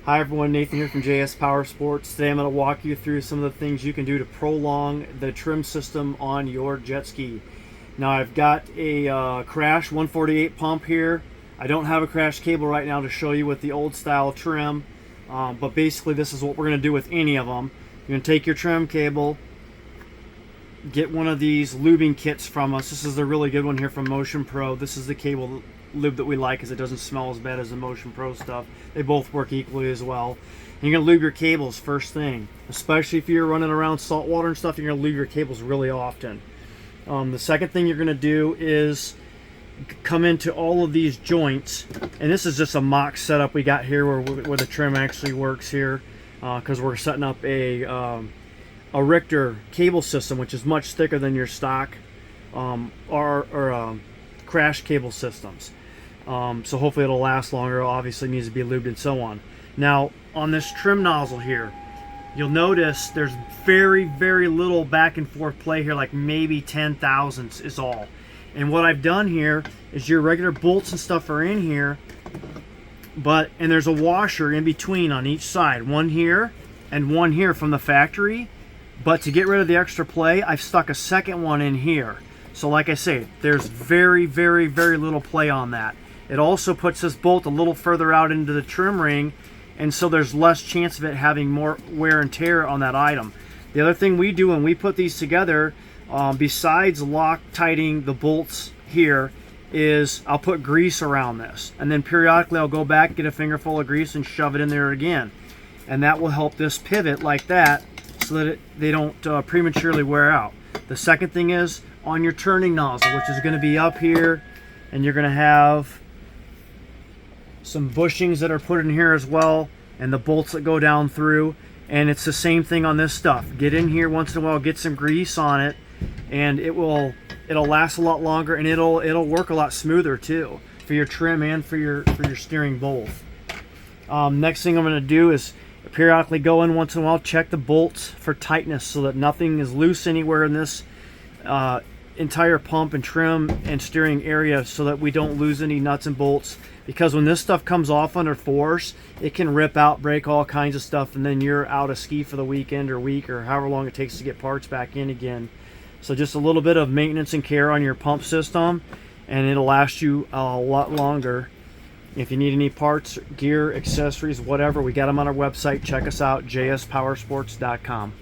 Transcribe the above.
Hi everyone, Nathan here from JS Powersports. Today I'm going to walk you through some of the things you can do to prolong the trim system on your jet ski. Now I've got a Krash 148 pump here. I don't have a Krash cable right now to show you with the old style trim, but basically this is what we're going to do with any of them. You're going to take your trim cable, get one of these lubing kits from us. This is a really good one here from Motion Pro. This is the cable lube that we like because it doesn't smell as bad as the Motion Pro stuff. They both work equally as well. And you're going to lube your cables first thing, especially if you're running around salt water and stuff. You're going to lube your cables really often. The second thing you're going to do is come into all of these joints, and this is just a mock setup we got here where the trim actually works here, because we're setting up a Richter cable system, which is much thicker than your stock Krash cable systems. So hopefully it'll last longer. It obviously needs to be lubed and so on. Now on this trim nozzle here, you'll notice there's very little back and forth play here, like maybe 10 thousandths is all. And what I've done here is your regular bolts and stuff are in here, and there's a washer in between on each side, one here and one here from the factory. But to get rid of the extra play, I've stuck a second one in here. So like I say, there's very little play on that. It also puts this bolt a little further out into the trim ring, and so there's less chance of it having more wear and tear on that item. The other thing we do when we put these together, besides Loctiting the bolts here, is I'll put grease around this, and then periodically I'll go back, get a finger full of grease and shove it in there again. And that will help this pivot like that so that they don't prematurely wear out. The second thing is on your turning nozzle, which is going to be up here, and you're going to have some bushings that are put in here as well, and the bolts that go down through. And it's the same thing on this stuff. Get in here once in a while, get some grease on it, and it'll last a lot longer, and it'll work a lot smoother too for your trim and for your steering both. Next thing I'm going to do is periodically go in once in a while, check the bolts for tightness so that nothing is loose anywhere in this entire pump and trim and steering area, so that we don't lose any nuts and bolts, because when this stuff comes off under force, it can rip out, break all kinds of stuff, and then you're out of ski for the weekend or week or however long it takes to get parts back in again. So just a little bit of maintenance and care on your pump system, and it'll last you a lot longer. If you need any parts, gear, accessories, whatever, we got them on our website. Check us out, jspowersports.com.